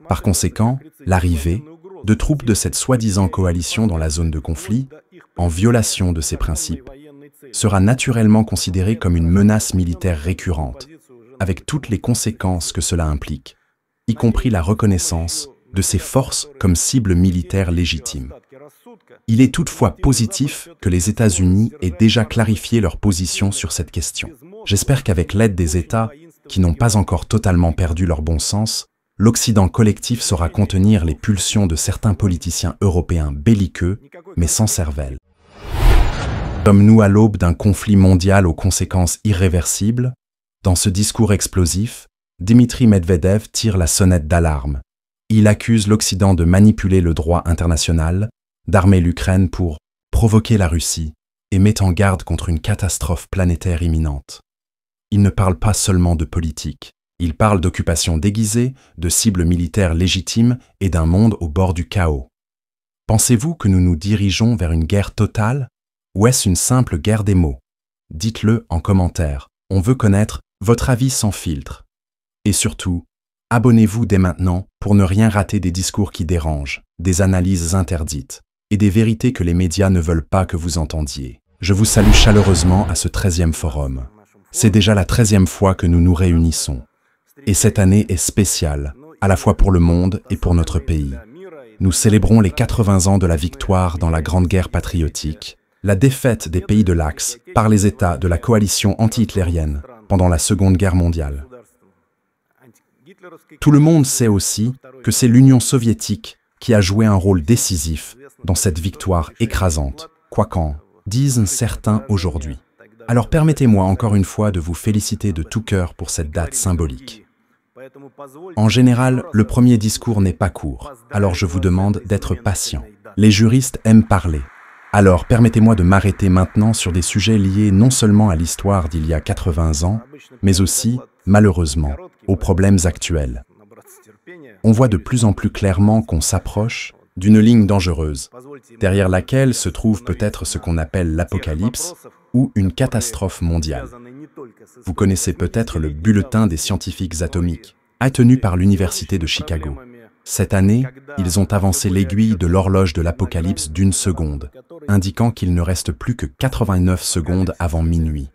Par conséquent, l'arrivée de troupes de cette soi-disant coalition dans la zone de conflit, en violation de ces principes, sera naturellement considérée comme une menace militaire récurrente, avec toutes les conséquences que cela implique, y compris la reconnaissance de ces forces comme cibles militaires légitimes. Il est toutefois positif que les États-Unis aient déjà clarifié leur position sur cette question. J'espère qu'avec l'aide des États, qui n'ont pas encore totalement perdu leur bon sens, l'Occident collectif saura contenir les pulsions de certains politiciens européens belliqueux, mais sans cervelle. Sommes-nous à l'aube d'un conflit mondial aux conséquences irréversibles? Dans ce discours explosif, Dmitri Medvedev tire la sonnette d'alarme. Il accuse l'Occident de manipuler le droit international, d'armer l'Ukraine pour provoquer la Russie et met en garde contre une catastrophe planétaire imminente. Il ne parle pas seulement de politique. Il parle d'occupation déguisée, de cibles militaires légitimes et d'un monde au bord du chaos. Pensez-vous que nous nous dirigeons vers une guerre totale? Ou est-ce une simple guerre des mots? Dites-le en commentaire. On veut connaître votre avis sans filtre. Et surtout, abonnez-vous dès maintenant pour ne rien rater des discours qui dérangent, des analyses interdites et des vérités que les médias ne veulent pas que vous entendiez. Je vous salue chaleureusement à ce 13e forum. C'est déjà la 13e fois que nous nous réunissons. Et cette année est spéciale, à la fois pour le monde et pour notre pays. Nous célébrons les 80 ans de la victoire dans la Grande Guerre patriotique, la défaite des pays de l'Axe par les États de la coalition anti-hitlérienne pendant la Seconde Guerre mondiale. Tout le monde sait aussi que c'est l'Union soviétique qui a joué un rôle décisif dans cette victoire écrasante, quoi qu'en disent certains aujourd'hui. Alors permettez-moi encore une fois de vous féliciter de tout cœur pour cette date symbolique. En général, le premier discours n'est pas court, alors je vous demande d'être patient. Les juristes aiment parler. Alors permettez-moi de m'arrêter maintenant sur des sujets liés non seulement à l'histoire d'il y a 80 ans, mais aussi, malheureusement, aux problèmes actuels. On voit de plus en plus clairement qu'on s'approche d'une ligne dangereuse, derrière laquelle se trouve peut-être ce qu'on appelle l'apocalypse ou une catastrophe mondiale. Vous connaissez peut-être le bulletin des scientifiques atomiques, tenu par l'Université de Chicago. Cette année, ils ont avancé l'aiguille de l'horloge de l'apocalypse d'1 seconde, indiquant qu'il ne reste plus que 89 secondes avant minuit.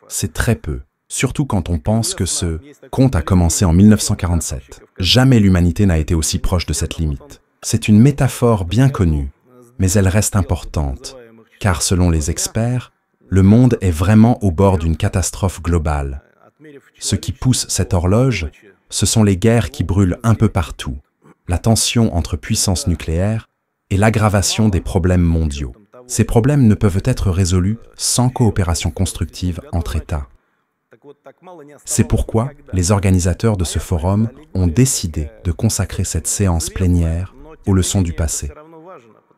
C'est très peu, surtout quand on pense que ce compte a commencé en 1947. Jamais l'humanité n'a été aussi proche de cette limite. C'est une métaphore bien connue, mais elle reste importante, car selon les experts, le monde est vraiment au bord d'une catastrophe globale. Ce qui pousse cette horloge, ce sont les guerres qui brûlent un peu partout, la tension entre puissances nucléaires et l'aggravation des problèmes mondiaux. Ces problèmes ne peuvent être résolus sans coopération constructive entre États. C'est pourquoi les organisateurs de ce forum ont décidé de consacrer cette séance plénière aux leçons du passé.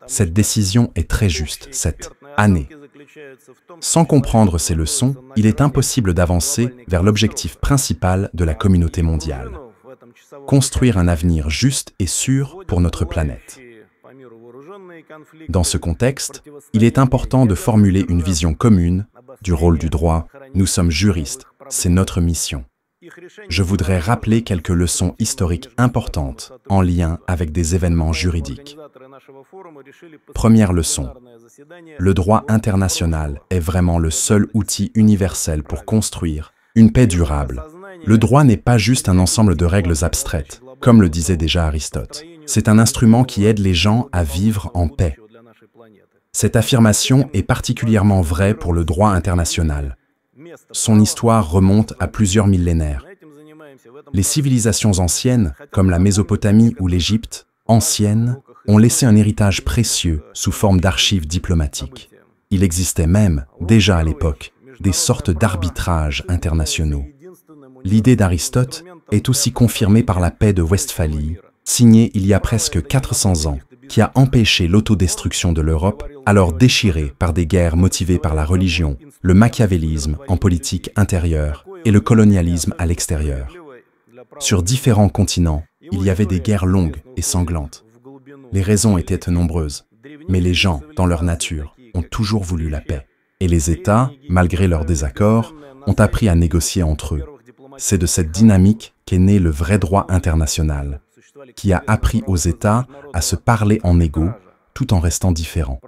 Cette décision est très juste, cette année. Sans comprendre ces leçons, il est impossible d'avancer vers l'objectif principal de la communauté mondiale. Construire un avenir juste et sûr pour notre planète. Dans ce contexte, il est important de formuler une vision commune du rôle du droit. Nous sommes juristes, c'est notre mission. Je voudrais rappeler quelques leçons historiques importantes en lien avec des événements juridiques. Première leçon. Le droit international est vraiment le seul outil universel pour construire une paix durable. Le droit n'est pas juste un ensemble de règles abstraites, comme le disait déjà Aristote. C'est un instrument qui aide les gens à vivre en paix. Cette affirmation est particulièrement vraie pour le droit international. Son histoire remonte à plusieurs millénaires. Les civilisations anciennes, comme la Mésopotamie ou l'Égypte, anciennes, ont laissé un héritage précieux sous forme d'archives diplomatiques. Il existait même, déjà à l'époque, des sortes d'arbitrages internationaux. L'idée d'Aristote est aussi confirmée par la paix de Westphalie, signée il y a presque 400 ans, qui a empêché l'autodestruction de l'Europe, alors déchirée par des guerres motivées par la religion, le machiavélisme en politique intérieure et le colonialisme à l'extérieur. Sur différents continents, il y avait des guerres longues et sanglantes. Les raisons étaient nombreuses, mais les gens, dans leur nature, ont toujours voulu la paix. Et les États, malgré leurs désaccords, ont appris à négocier entre eux. C'est de cette dynamique qu'est né le vrai droit international, qui a appris aux États à se parler en égaux, tout en restant différents.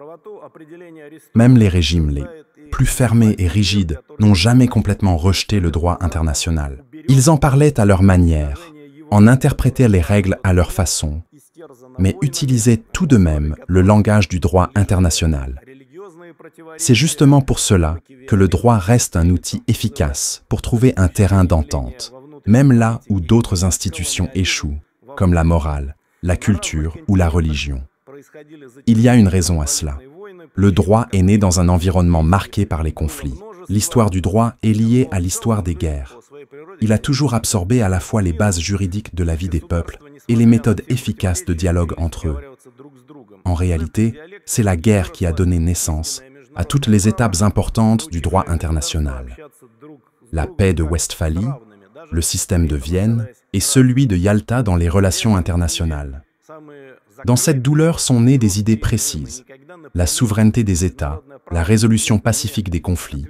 Même les régimes les plus fermés et rigides n'ont jamais complètement rejeté le droit international. Ils en parlaient à leur manière, en interprétaient les règles à leur façon, mais utilisaient tout de même le langage du droit international. C'est justement pour cela que le droit reste un outil efficace pour trouver un terrain d'entente, même là où d'autres institutions échouent, comme la morale, la culture ou la religion. Il y a une raison à cela. Le droit est né dans un environnement marqué par les conflits. L'histoire du droit est liée à l'histoire des guerres. Il a toujours absorbé à la fois les bases juridiques de la vie des peuples et les méthodes efficaces de dialogue entre eux. En réalité, c'est la guerre qui a donné naissance à toutes les étapes importantes du droit international. La paix de Westphalie, le système de Vienne et celui de Yalta dans les relations internationales. Dans cette douleur sont nées des idées précises, la souveraineté des États, la résolution pacifique des conflits,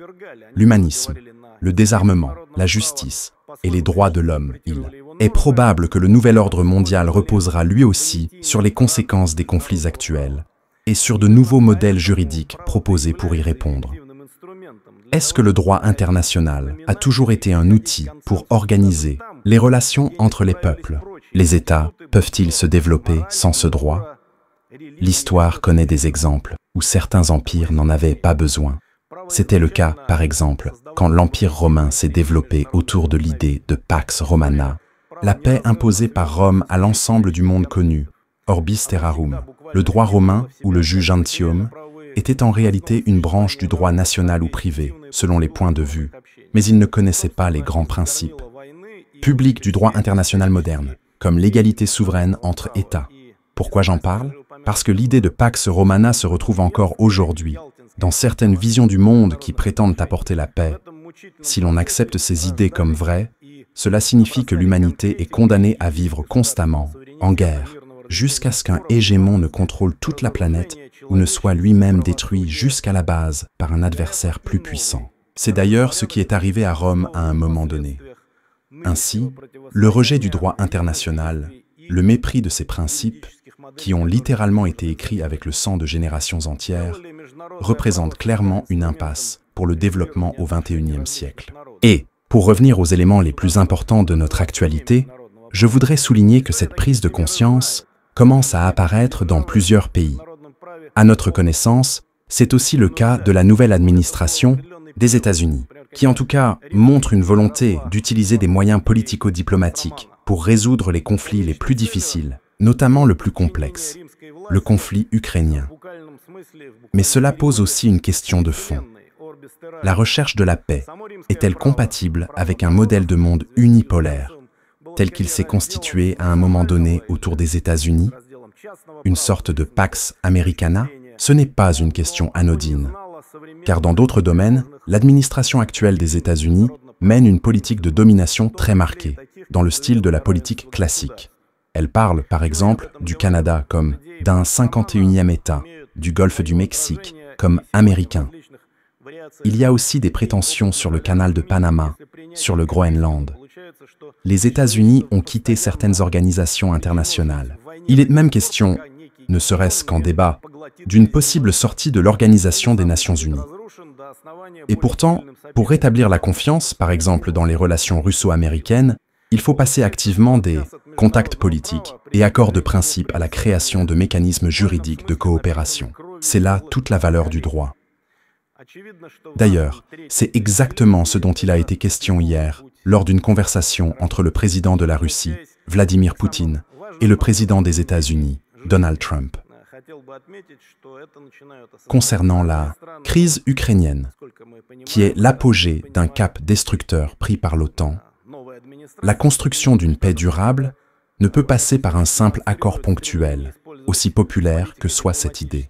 l'humanisme, le désarmement, la justice et les droits de l'homme. Il est probable que le nouvel ordre mondial reposera lui aussi sur les conséquences des conflits actuels et sur de nouveaux modèles juridiques proposés pour y répondre. Est-ce que le droit international a toujours été un outil pour organiser les relations entre les peuples? Les États peuvent-ils se développer sans ce droit? L'histoire connaît des exemples où certains empires n'en avaient pas besoin. C'était le cas, par exemple, quand l'Empire romain s'est développé autour de l'idée de Pax Romana, la paix imposée par Rome à l'ensemble du monde connu, Orbis Terrarum. Le droit romain, ou le jus gentium, était en réalité une branche du droit national ou privé, selon les points de vue, mais il ne connaissait pas les grands principes publics du droit international moderne, comme l'égalité souveraine entre États. Pourquoi j'en parle? Parce que l'idée de Pax Romana se retrouve encore aujourd'hui dans certaines visions du monde qui prétendent apporter la paix. Si l'on accepte ces idées comme vraies, cela signifie que l'humanité est condamnée à vivre constamment, en guerre, jusqu'à ce qu'un hégémon ne contrôle toute la planète ou ne soit lui-même détruit jusqu'à la base par un adversaire plus puissant. C'est d'ailleurs ce qui est arrivé à Rome à un moment donné. Ainsi, le rejet du droit international, le mépris de ses principes, qui ont littéralement été écrits avec le sang de générations entières, représente clairement une impasse pour le développement au XXIe siècle. Et, pour revenir aux éléments les plus importants de notre actualité, je voudrais souligner que cette prise de conscience commence à apparaître dans plusieurs pays. À notre connaissance, c'est aussi le cas de la nouvelle administration des États-Unis, qui en tout cas montre une volonté d'utiliser des moyens politico-diplomatiques pour résoudre les conflits les plus difficiles, notamment le plus complexe, le conflit ukrainien. Mais cela pose aussi une question de fond. La recherche de la paix est-elle compatible avec un modèle de monde unipolaire, tel qu'il s'est constitué à un moment donné autour des États-Unis? Une sorte de Pax Americana? Ce n'est pas une question anodine, car dans d'autres domaines, l'administration actuelle des États-Unis mène une politique de domination très marquée, dans le style de la politique classique. Elle parle, par exemple, du Canada comme d'un 51e État, du Golfe du Mexique comme américain. Il y a aussi des prétentions sur le canal de Panama, sur le Groenland. Les États-Unis ont quitté certaines organisations internationales. Il est même question, ne serait-ce qu'en débat, d'une possible sortie de l'Organisation des Nations Unies. Et pourtant, pour rétablir la confiance, par exemple dans les relations russo-américaines, il faut passer activement des contacts politiques et accords de principe à la création de mécanismes juridiques de coopération. C'est là toute la valeur du droit. D'ailleurs, c'est exactement ce dont il a été question hier, lors d'une conversation entre le président de la Russie, Vladimir Poutine, et le président des États-Unis, Donald Trump. Concernant la crise ukrainienne, qui est l'apogée d'un cap destructeur pris par l'OTAN, la construction d'une paix durable ne peut passer par un simple accord ponctuel, aussi populaire que soit cette idée.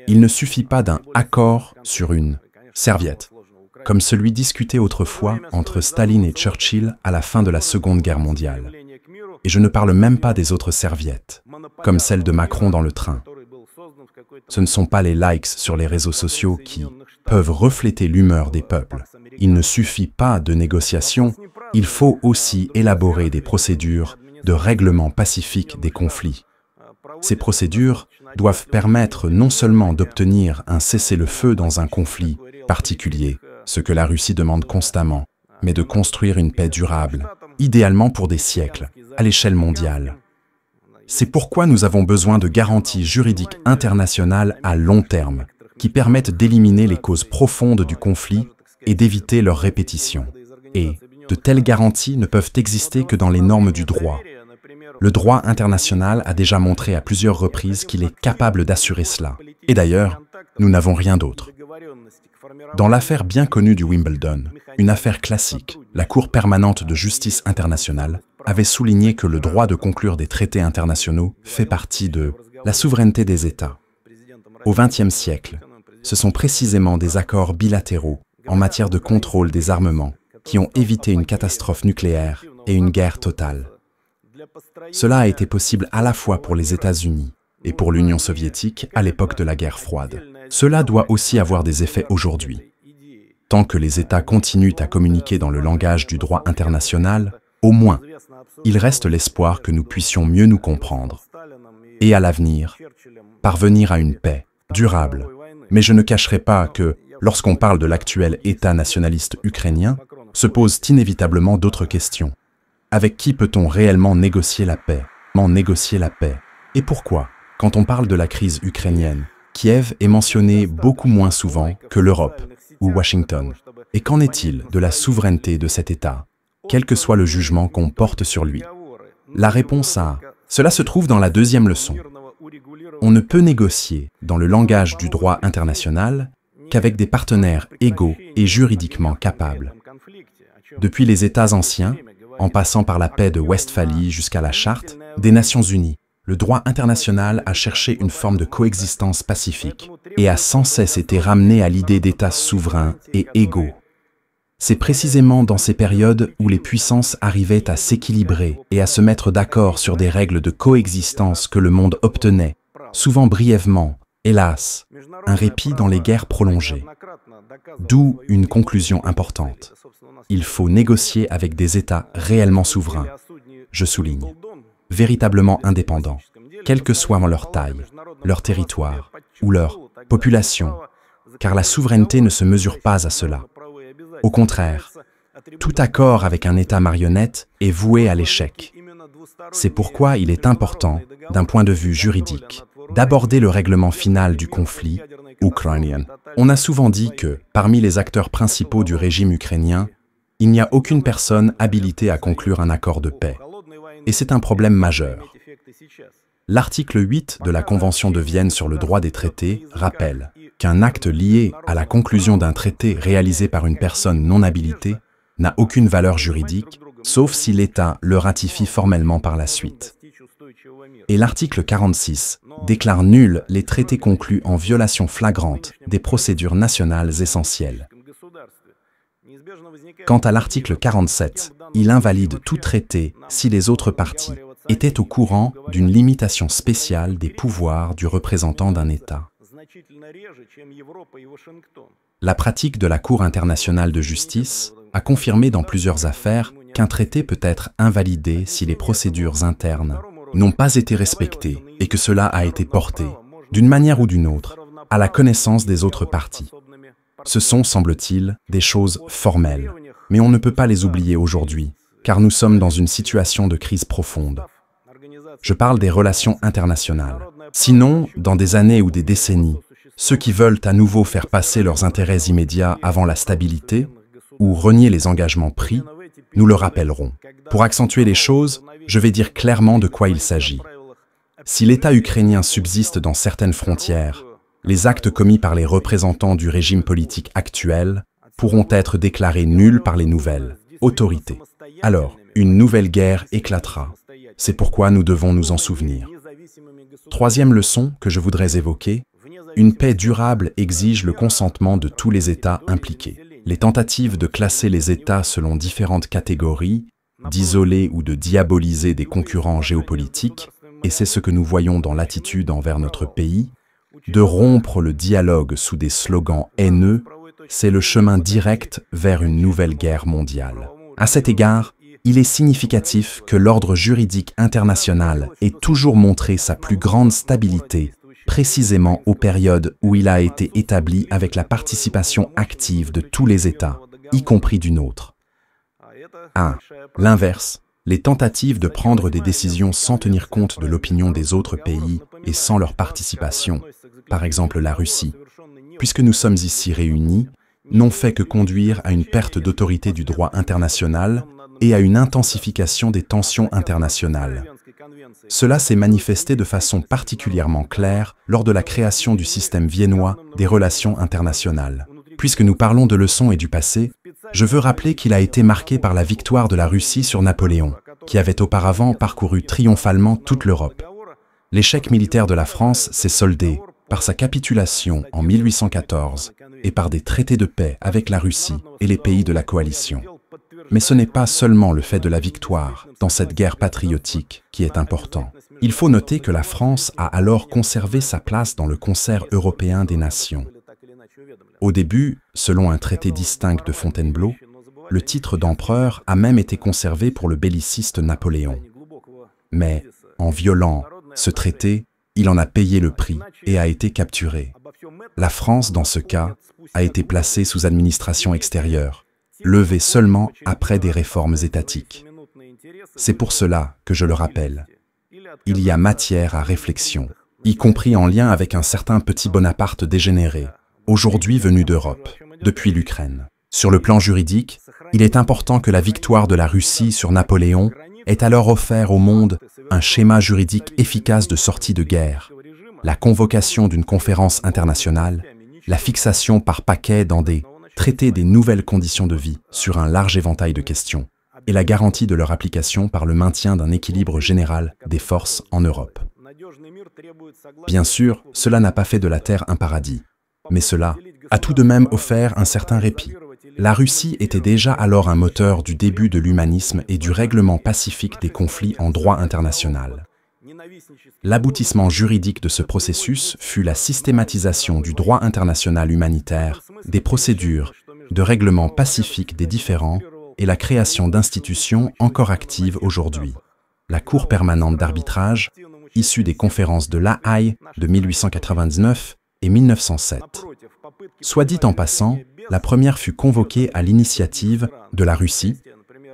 Il ne suffit pas d'un accord sur une serviette, comme celui discuté autrefois entre Staline et Churchill à la fin de la Seconde Guerre mondiale. Et je ne parle même pas des autres serviettes, comme celle de Macron dans le train. Ce ne sont pas les likes sur les réseaux sociaux qui peuvent refléter l'humeur des peuples. il ne suffit pas de négociation, il faut aussi élaborer des procédures de règlement pacifique des conflits. Ces procédures doivent permettre non seulement d'obtenir un cessez-le-feu dans un conflit particulier, ce que la Russie demande constamment, mais de construire une paix durable, idéalement pour des siècles, à l'échelle mondiale. C'est pourquoi nous avons besoin de garanties juridiques internationales à long terme, qui permettent d'éliminer les causes profondes du conflit et d'éviter leur répétition. Et de telles garanties ne peuvent exister que dans les normes du droit. Le droit international a déjà montré à plusieurs reprises qu'il est capable d'assurer cela. Et d'ailleurs, nous n'avons rien d'autre. Dans l'affaire bien connue du Wimbledon, une affaire classique, la Cour permanente de justice internationale avait souligné que le droit de conclure des traités internationaux fait partie de la souveraineté des États. Au XXe siècle, ce sont précisément des accords bilatéraux en matière de contrôle des armements qui ont évité une catastrophe nucléaire et une guerre totale. Cela a été possible à la fois pour les États-Unis et pour l'Union soviétique à l'époque de la guerre froide. Cela doit aussi avoir des effets aujourd'hui. Tant que les États continuent à communiquer dans le langage du droit international, au moins, il reste l'espoir que nous puissions mieux nous comprendre et, à l'avenir, parvenir à une paix durable. Mais je ne cacherai pas que, lorsqu'on parle de l'actuel État nationaliste ukrainien, se posent inévitablement d'autres questions. Avec qui peut-on réellement négocier la paix? Et pourquoi, quand on parle de la crise ukrainienne, Kiev est mentionné beaucoup moins souvent que l'Europe ou Washington? Et qu'en est-il de la souveraineté de cet État, quel que soit le jugement qu'on porte sur lui? La réponse à cela se trouve dans la deuxième leçon. On ne peut négocier dans le langage du droit international qu'avec des partenaires égaux et juridiquement capables. Depuis les États anciens, en passant par la paix de Westphalie jusqu'à la Charte des Nations Unies, le droit international a cherché une forme de coexistence pacifique et a sans cesse été ramené à l'idée d'États souverains et égaux. C'est précisément dans ces périodes où les puissances arrivaient à s'équilibrer et à se mettre d'accord sur des règles de coexistence que le monde obtenait, souvent brièvement, hélas, un répit dans les guerres prolongées. D'où une conclusion importante. Il faut négocier avec des États réellement souverains, je souligne, véritablement indépendants, quelle que soit leur taille, leur territoire ou leur population, car la souveraineté ne se mesure pas à cela. Au contraire, tout accord avec un État marionnette est voué à l'échec. C'est pourquoi il est important, d'un point de vue juridique, d'aborder le règlement final du conflit ukrainien. On a souvent dit que, parmi les acteurs principaux du régime ukrainien, il n'y a aucune personne habilitée à conclure un accord de paix. Et c'est un problème majeur. L'article 8 de la Convention de Vienne sur le droit des traités rappelle qu'un acte lié à la conclusion d'un traité réalisé par une personne non habilitée n'a aucune valeur juridique, sauf si l'État le ratifie formellement par la suite. Et l'article 46 déclare nuls les traités conclus en violation flagrante des procédures nationales essentielles. Quant à l'article 47, il invalide tout traité si les autres parties étaient au courant d'une limitation spéciale des pouvoirs du représentant d'un État. La pratique de la Cour internationale de justice a confirmé dans plusieurs affaires qu'un traité peut être invalidé si les procédures internes n'ont pas été respectées et que cela a été porté, d'une manière ou d'une autre, à la connaissance des autres parties. Ce sont, semble-t-il, des choses formelles, mais on ne peut pas les oublier aujourd'hui, car nous sommes dans une situation de crise profonde. Je parle des relations internationales. Sinon, dans des années ou des décennies, ceux qui veulent à nouveau faire passer leurs intérêts immédiats avant la stabilité ou renier les engagements pris, nous le rappellerons. Pour accentuer les choses, je vais dire clairement de quoi il s'agit. Si l'État ukrainien subsiste dans certaines frontières, les actes commis par les représentants du régime politique actuel pourront être déclarés nuls par les nouvelles autorités. Alors, une nouvelle guerre éclatera. C'est pourquoi nous devons nous en souvenir. Troisième leçon que je voudrais évoquer, une paix durable exige le consentement de tous les États impliqués. Les tentatives de classer les États selon différentes catégories, d'isoler ou de diaboliser des concurrents géopolitiques, et c'est ce que nous voyons dans l'attitude envers notre pays, de rompre le dialogue sous des slogans haineux, c'est le chemin direct vers une nouvelle guerre mondiale. À cet égard, il est significatif que l'ordre juridique international ait toujours montré sa plus grande stabilité, précisément aux périodes où il a été établi avec la participation active de tous les États, y compris du nôtre. À l'inverse, les tentatives de prendre des décisions sans tenir compte de l'opinion des autres pays et sans leur participation, par exemple la Russie, puisque nous sommes ici réunis, n'ont fait que conduire à une perte d'autorité du droit international et à une intensification des tensions internationales. Cela s'est manifesté de façon particulièrement claire lors de la création du système viennois des relations internationales. Puisque nous parlons de leçons et du passé, je veux rappeler qu'il a été marqué par la victoire de la Russie sur Napoléon, qui avait auparavant parcouru triomphalement toute l'Europe. L'échec militaire de la France s'est soldé par sa capitulation en 1814 et par des traités de paix avec la Russie et les pays de la coalition. Mais ce n'est pas seulement le fait de la victoire dans cette guerre patriotique qui est important. Il faut noter que la France a alors conservé sa place dans le concert européen des nations. Au début, selon un traité distinct de Fontainebleau, le titre d'empereur a même été conservé pour le belliciste Napoléon. Mais, en violant ce traité, il en a payé le prix et a été capturé. La France, dans ce cas, a été placée sous administration extérieure, levée seulement après des réformes étatiques. C'est pour cela que je le rappelle. Il y a matière à réflexion, y compris en lien avec un certain petit Bonaparte dégénéré, aujourd'hui venu d'Europe, depuis l'Ukraine. Sur le plan juridique, il est important que la victoire de la Russie sur Napoléon ait alors offert au monde un schéma juridique efficace de sortie de guerre, la convocation d'une conférence internationale, la fixation par paquets dans des traités des nouvelles conditions de vie sur un large éventail de questions, et la garantie de leur application par le maintien d'un équilibre général des forces en Europe. Bien sûr, cela n'a pas fait de la Terre un paradis, mais cela a tout de même offert un certain répit. La Russie était déjà alors un moteur du début de l'humanisme et du règlement pacifique des conflits en droit international. L'aboutissement juridique de ce processus fut la systématisation du droit international humanitaire, des procédures, de règlement pacifique des différends et la création d'institutions encore actives aujourd'hui. La Cour permanente d'arbitrage, issue des conférences de La Haye de 1899 et 1907. Soit dit en passant, la première fut convoquée à l'initiative de la Russie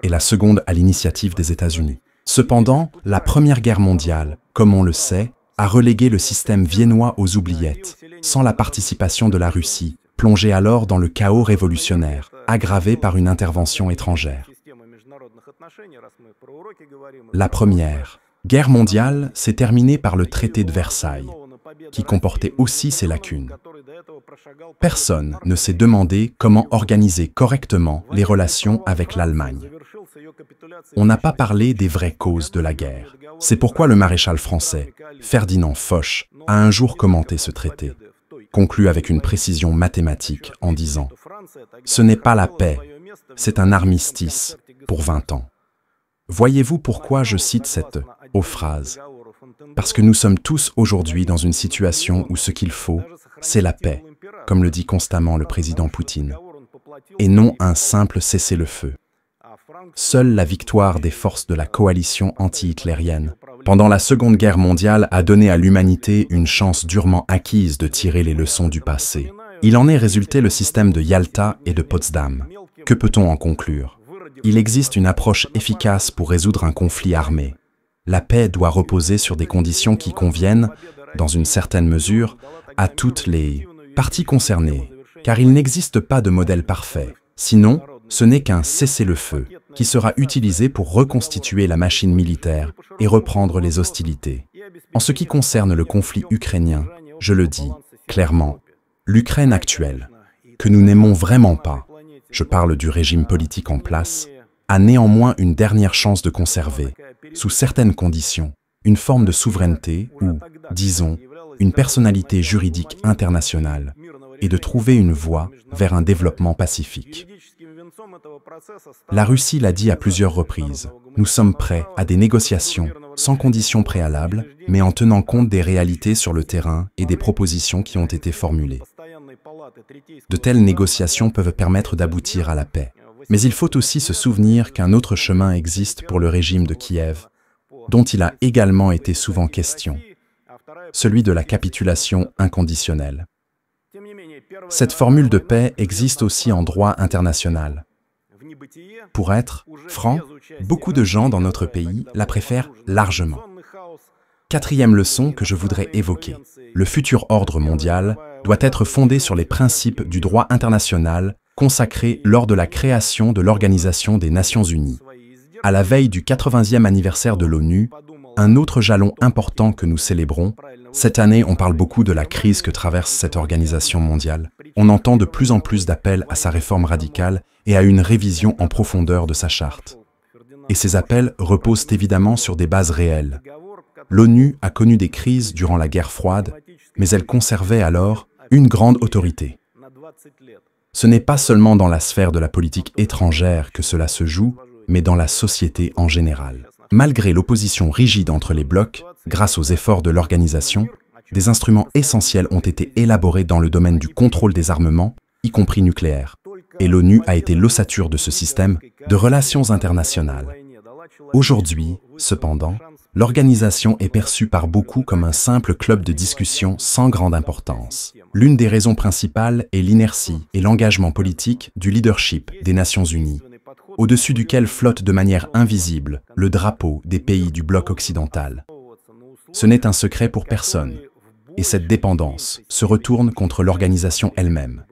et la seconde à l'initiative des États-Unis. Cependant, la Première Guerre mondiale, comme on le sait, a relégué le système viennois aux oubliettes, sans la participation de la Russie, plongée alors dans le chaos révolutionnaire, aggravé par une intervention étrangère. La Première Guerre mondiale s'est terminée par le traité de Versailles, qui comportait aussi ses lacunes. Personne ne s'est demandé comment organiser correctement les relations avec l'Allemagne. On n'a pas parlé des vraies causes de la guerre. C'est pourquoi le maréchal français, Ferdinand Foch, a un jour commenté ce traité, conclu avec une précision mathématique en disant « Ce n'est pas la paix, c'est un armistice pour 20 ans ». Voyez-vous pourquoi je cite cette phrase? Parce que nous sommes tous aujourd'hui dans une situation où ce qu'il faut, c'est la paix, comme le dit constamment le président Poutine, et non un simple cessez-le-feu. Seule la victoire des forces de la coalition anti-hitlérienne pendant la Seconde Guerre mondiale a donné à l'humanité une chance durement acquise de tirer les leçons du passé. Il en est résulté le système de Yalta et de Potsdam. Que peut-on en conclure? Il existe une approche efficace pour résoudre un conflit armé. La paix doit reposer sur des conditions qui conviennent, dans une certaine mesure, à toutes les parties concernées, car il n'existe pas de modèle parfait. Sinon, ce n'est qu'un cessez-le-feu qui sera utilisé pour reconstituer la machine militaire et reprendre les hostilités. En ce qui concerne le conflit ukrainien, je le dis clairement, l'Ukraine actuelle, que nous n'aimons vraiment pas, je parle du régime politique en place, a néanmoins une dernière chance de conserver, sous certaines conditions, une forme de souveraineté ou, disons, une personnalité juridique internationale et de trouver une voie vers un développement pacifique. La Russie l'a dit à plusieurs reprises, nous sommes prêts à des négociations sans conditions préalables, mais en tenant compte des réalités sur le terrain et des propositions qui ont été formulées. De telles négociations peuvent permettre d'aboutir à la paix. Mais il faut aussi se souvenir qu'un autre chemin existe pour le régime de Kiev, dont il a également été souvent question, celui de la capitulation inconditionnelle. Cette formule de paix existe aussi en droit international. Pour être franc, beaucoup de gens dans notre pays la préfèrent largement. Quatrième leçon que je voudrais évoquer. Le futur ordre mondial doit être fondé sur les principes du droit international consacrés lors de la création de l'Organisation des Nations Unies. À la veille du 80e anniversaire de l'ONU, un autre jalon important que nous célébrons, cette année on parle beaucoup de la crise que traverse cette organisation mondiale. On entend de plus en plus d'appels à sa réforme radicale et à une révision en profondeur de sa charte. Et ces appels reposent évidemment sur des bases réelles. L'ONU a connu des crises durant la guerre froide, mais elle conservait alors une grande autorité. Ce n'est pas seulement dans la sphère de la politique étrangère que cela se joue, mais dans la société en général. Malgré l'opposition rigide entre les blocs, grâce aux efforts de l'organisation, des instruments essentiels ont été élaborés dans le domaine du contrôle des armements, y compris nucléaires. Et l'ONU a été l'ossature de ce système de relations internationales. Aujourd'hui, cependant, l'organisation est perçue par beaucoup comme un simple club de discussion sans grande importance. L'une des raisons principales est l'inertie et l'engagement politique du leadership des Nations Unies, au-dessus duquel flotte de manière invisible le drapeau des pays du bloc occidental. Ce n'est un secret pour personne, et cette dépendance se retourne contre l'organisation elle-même.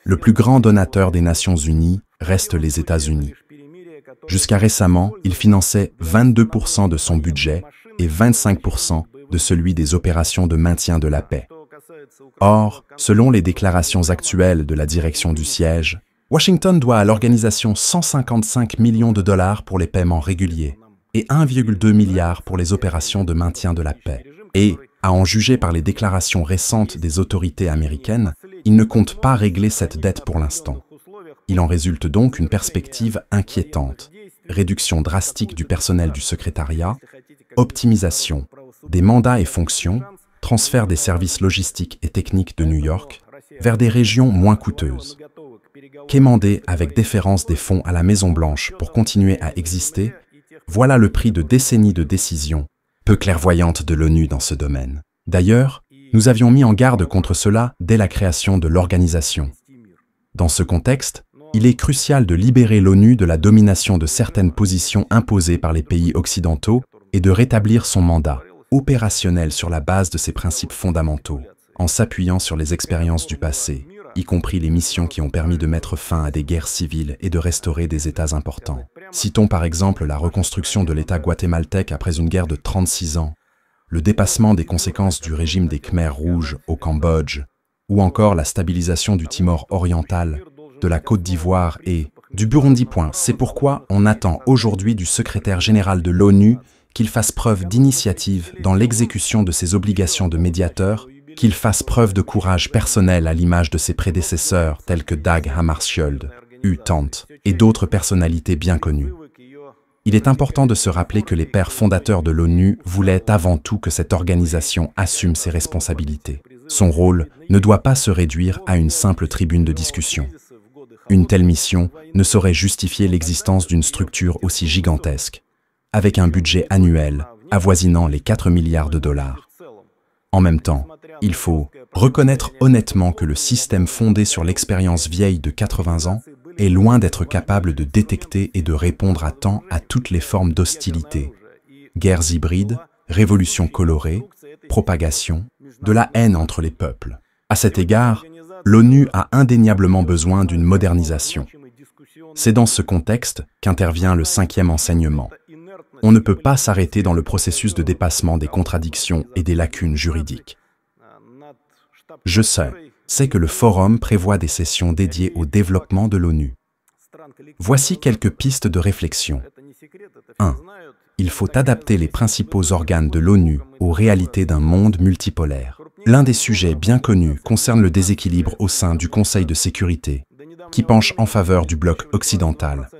Le plus grand donateur des Nations Unies reste les États-Unis. Jusqu'à récemment, il finançait 22% de son budget et 25% de celui des opérations de maintien de la paix. Or, selon les déclarations actuelles de la direction du siège, Washington doit à l'organisation 155 millions de dollars pour les paiements réguliers et 1,2 milliard pour les opérations de maintien de la paix. Et, à en juger par les déclarations récentes des autorités américaines, il ne compte pas régler cette dette pour l'instant. Il en résulte donc une perspective inquiétante. Réduction drastique du personnel du secrétariat, optimisation des mandats et fonctions, transfert des services logistiques et techniques de New York vers des régions moins coûteuses. Quémander avec déférence des fonds à la Maison-Blanche pour continuer à exister, voilà le prix de décennies de décisions peu clairvoyantes de l'ONU dans ce domaine. D'ailleurs, nous avions mis en garde contre cela dès la création de l'organisation. Dans ce contexte, il est crucial de libérer l'ONU de la domination de certaines positions imposées par les pays occidentaux et de rétablir son mandat opérationnel sur la base de ses principes fondamentaux, en s'appuyant sur les expériences du passé, y compris les missions qui ont permis de mettre fin à des guerres civiles et de restaurer des États importants. Citons par exemple la reconstruction de l'État guatémaltèque après une guerre de 36 ans, le dépassement des conséquences du régime des Khmers rouges au Cambodge, ou encore la stabilisation du Timor oriental, de la Côte d'Ivoire et du Burundi. C'est pourquoi on attend aujourd'hui du secrétaire général de l'ONU qu'il fasse preuve d'initiative dans l'exécution de ses obligations de médiateur, qu'il fasse preuve de courage personnel à l'image de ses prédécesseurs tels que Dag Hammarskjöld, U Thant et d'autres personnalités bien connues. Il est important de se rappeler que les pères fondateurs de l'ONU voulaient avant tout que cette organisation assume ses responsabilités. Son rôle ne doit pas se réduire à une simple tribune de discussion. Une telle mission ne saurait justifier l'existence d'une structure aussi gigantesque, avec un budget annuel avoisinant les 4 milliards de dollars. En même temps, il faut reconnaître honnêtement que le système fondé sur l'expérience vieille de 80 ans est loin d'être capable de détecter et de répondre à temps à toutes les formes d'hostilité, guerres hybrides, révolutions colorées, propagation, de la haine entre les peuples. À cet égard, l'ONU a indéniablement besoin d'une modernisation. C'est dans ce contexte qu'intervient le 5e enseignement. On ne peut pas s'arrêter dans le processus de dépassement des contradictions et des lacunes juridiques. Je sais que le forum prévoit des sessions dédiées au développement de l'ONU. Voici quelques pistes de réflexion. 1. Il faut adapter les principaux organes de l'ONU aux réalités d'un monde multipolaire. L'un des sujets bien connus concerne le déséquilibre au sein du Conseil de sécurité, qui penche en faveur du bloc occidental.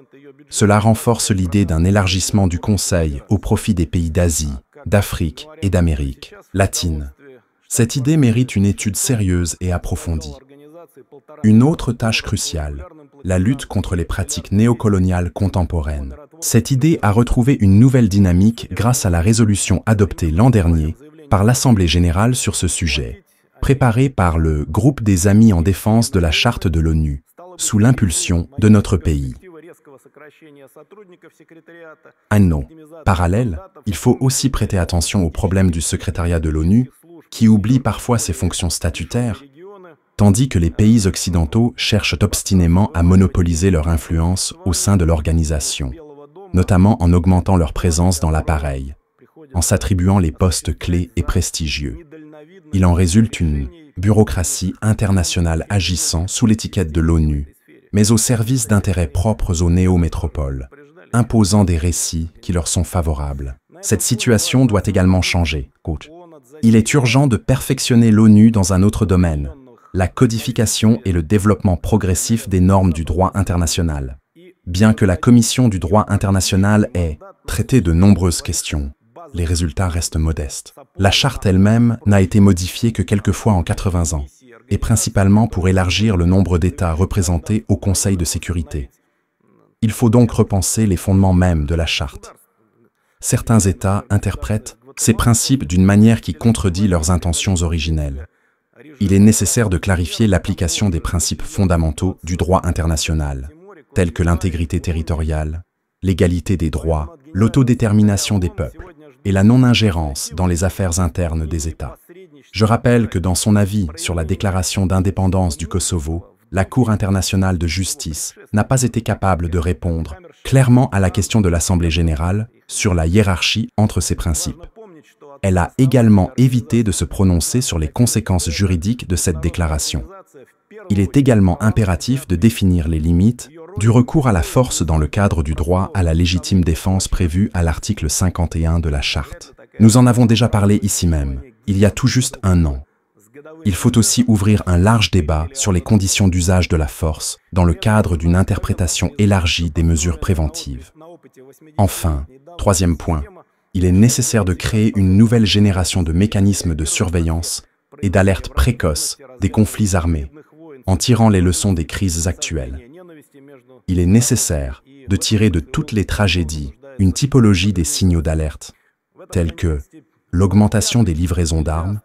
Cela renforce l'idée d'un élargissement du Conseil au profit des pays d'Asie, d'Afrique et d'Amérique latine. Cette idée mérite une étude sérieuse et approfondie. Une autre tâche cruciale, la lutte contre les pratiques néocoloniales contemporaines. Cette idée a retrouvé une nouvelle dynamique grâce à la résolution adoptée l'an dernier par l'Assemblée générale sur ce sujet, préparée par le Groupe des Amis en défense de la Charte de l'ONU, sous l'impulsion de notre pays. Un non. Parallèle, il faut aussi prêter attention au problème du secrétariat de l'ONU, qui oublie parfois ses fonctions statutaires, tandis que les pays occidentaux cherchent obstinément à monopoliser leur influence au sein de l'organisation, notamment en augmentant leur présence dans l'appareil, en s'attribuant les postes clés et prestigieux. Il en résulte une bureaucratie internationale agissant sous l'étiquette de l'ONU, mais au service d'intérêts propres aux néo-métropoles, imposant des récits qui leur sont favorables. Cette situation doit également changer. Il est urgent de perfectionner l'ONU dans un autre domaine, la codification et le développement progressif des normes du droit international. Bien que la Commission du droit international ait traité de nombreuses questions, les résultats restent modestes. La charte elle-même n'a été modifiée que quelques fois en 80 ans, et principalement pour élargir le nombre d'États représentés au Conseil de sécurité. Il faut donc repenser les fondements mêmes de la charte. Certains États interprètent ces principes d'une manière qui contredit leurs intentions originelles. Il est nécessaire de clarifier l'application des principes fondamentaux du droit international, tels que l'intégrité territoriale, l'égalité des droits, l'autodétermination des peuples et la non-ingérence dans les affaires internes des États. Je rappelle que dans son avis sur la déclaration d'indépendance du Kosovo, la Cour internationale de justice n'a pas été capable de répondre clairement à la question de l'Assemblée générale sur la hiérarchie entre ces principes. Elle a également évité de se prononcer sur les conséquences juridiques de cette déclaration. Il est également impératif de définir les limites du recours à la force dans le cadre du droit à la légitime défense prévu à l'article 51 de la Charte. Nous en avons déjà parlé ici même, il y a tout juste un an. Il faut aussi ouvrir un large débat sur les conditions d'usage de la force dans le cadre d'une interprétation élargie des mesures préventives. Enfin, troisième point, il est nécessaire de créer une nouvelle génération de mécanismes de surveillance et d'alerte précoce des conflits armés, en tirant les leçons des crises actuelles. Il est nécessaire de tirer de toutes les tragédies une typologie des signaux d'alerte, tels que l'augmentation des livraisons d'armes,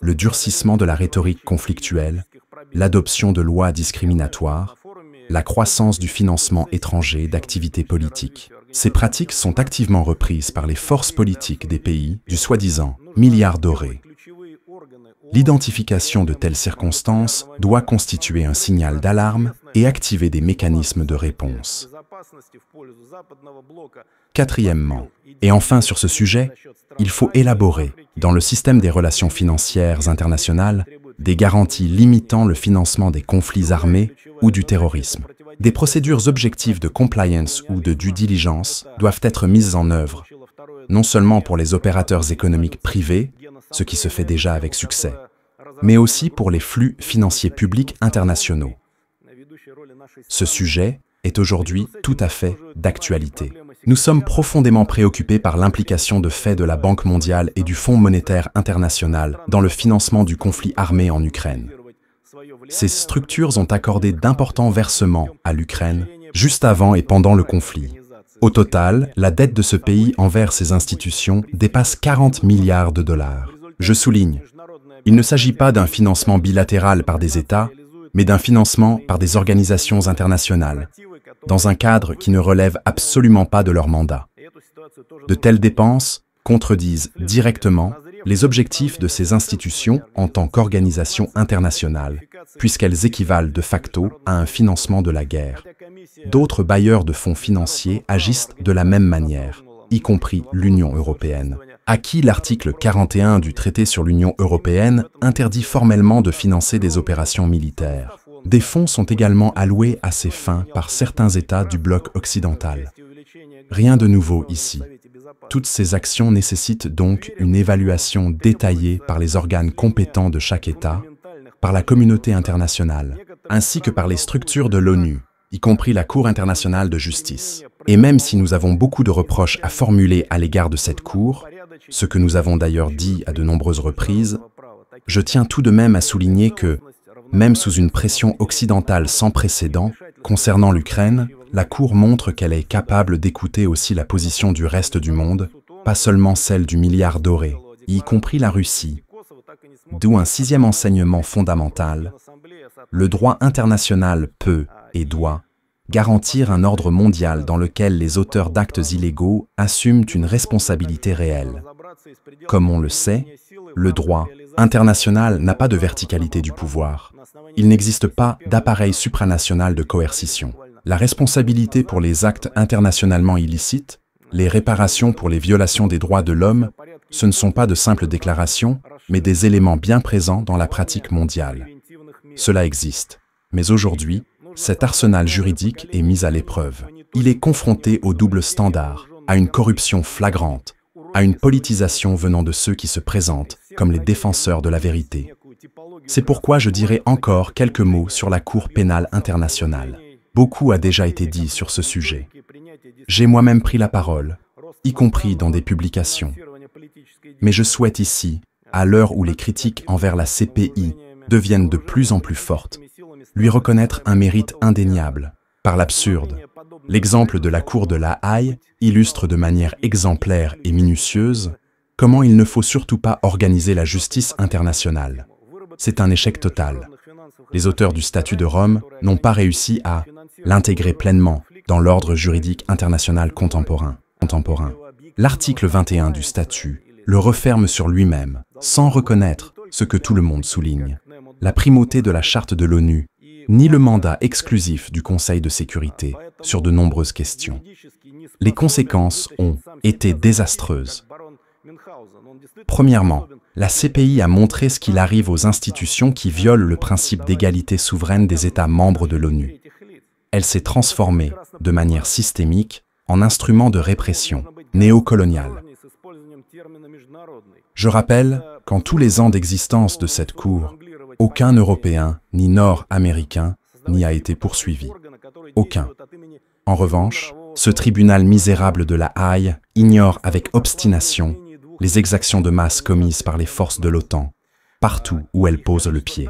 le durcissement de la rhétorique conflictuelle, l'adoption de lois discriminatoires, la croissance du financement étranger d'activités politiques. Ces pratiques sont activement reprises par les forces politiques des pays du soi-disant milliard doré. L'identification de telles circonstances doit constituer un signal d'alarme et activer des mécanismes de réponse. Quatrièmement, et enfin sur ce sujet, il faut élaborer, dans le système des relations financières internationales, des garanties limitant le financement des conflits armés ou du terrorisme. Des procédures objectives de compliance ou de due diligence doivent être mises en œuvre, non seulement pour les opérateurs économiques privés, ce qui se fait déjà avec succès, mais aussi pour les flux financiers publics internationaux. Ce sujet est aujourd'hui tout à fait d'actualité. Nous sommes profondément préoccupés par l'implication de fait de la Banque mondiale et du Fonds monétaire international dans le financement du conflit armé en Ukraine. Ces structures ont accordé d'importants versements à l'Ukraine juste avant et pendant le conflit. Au total, la dette de ce pays envers ces institutions dépasse 40 milliards de dollars. Je souligne, il ne s'agit pas d'un financement bilatéral par des États, mais d'un financement par des organisations internationales, dans un cadre qui ne relève absolument pas de leur mandat. De telles dépenses contredisent directement les objectifs de ces institutions en tant qu'organisation internationale, puisqu'elles équivalent de facto à un financement de la guerre. D'autres bailleurs de fonds financiers agissent de la même manière, y compris l'Union européenne, à qui l'article 41 du traité sur l'Union européenne interdit formellement de financer des opérations militaires. Des fonds sont également alloués à ces fins par certains États du bloc occidental. Rien de nouveau ici. Toutes ces actions nécessitent donc une évaluation détaillée par les organes compétents de chaque État, par la communauté internationale, ainsi que par les structures de l'ONU, y compris la Cour internationale de justice. Et même si nous avons beaucoup de reproches à formuler à l'égard de cette Cour, ce que nous avons d'ailleurs dit à de nombreuses reprises, Je tiens tout de même à souligner que, même sous une pression occidentale sans précédent, concernant l'Ukraine, la Cour montre qu'elle est capable d'écouter aussi la position du reste du monde, pas seulement celle du milliard doré, y compris la Russie. D'où un sixième enseignement fondamental. Le droit international peut et doit garantir un ordre mondial dans lequel les auteurs d'actes illégaux assument une responsabilité réelle. Comme on le sait, le droit international n'a pas de verticalité du pouvoir. Il n'existe pas d'appareil supranational de coercition. La responsabilité pour les actes internationalement illicites, les réparations pour les violations des droits de l'homme, ce ne sont pas de simples déclarations, mais des éléments bien présents dans la pratique mondiale. Cela existe, mais aujourd'hui, cet arsenal juridique est mis à l'épreuve. Il est confronté au double standard, à une corruption flagrante, à une politisation venant de ceux qui se présentent comme les défenseurs de la vérité. C'est pourquoi je dirai encore quelques mots sur la Cour pénale internationale. Beaucoup a déjà été dit sur ce sujet. J'ai moi-même pris la parole, y compris dans des publications. Mais je souhaite ici, à l'heure où les critiques envers la CPI deviennent de plus en plus fortes, lui reconnaître un mérite indéniable, par l'absurde. L'exemple de la Cour de La Haye illustre de manière exemplaire et minutieuse comment il ne faut surtout pas organiser la justice internationale. C'est un échec total. Les auteurs du statut de Rome n'ont pas réussi à l'intégrer pleinement dans l'ordre juridique international contemporain. L'article 21 du statut le referme sur lui-même, sans reconnaître ce que tout le monde souligne, la primauté de la charte de l'ONU, ni le mandat exclusif du Conseil de sécurité sur de nombreuses questions. Les conséquences ont été désastreuses. Premièrement, la CPI a montré ce qu'il arrive aux institutions qui violent le principe d'égalité souveraine des États membres de l'ONU. Elle s'est transformée, de manière systémique, en instrument de répression néocoloniale. Je rappelle qu'en tous les ans d'existence de cette Cour, aucun Européen ni Nord-Américain n'y a été poursuivi. Aucun. En revanche, ce tribunal misérable de La Haye ignore avec obstination les exactions de masse commises par les forces de l'OTAN, partout où elles posent le pied.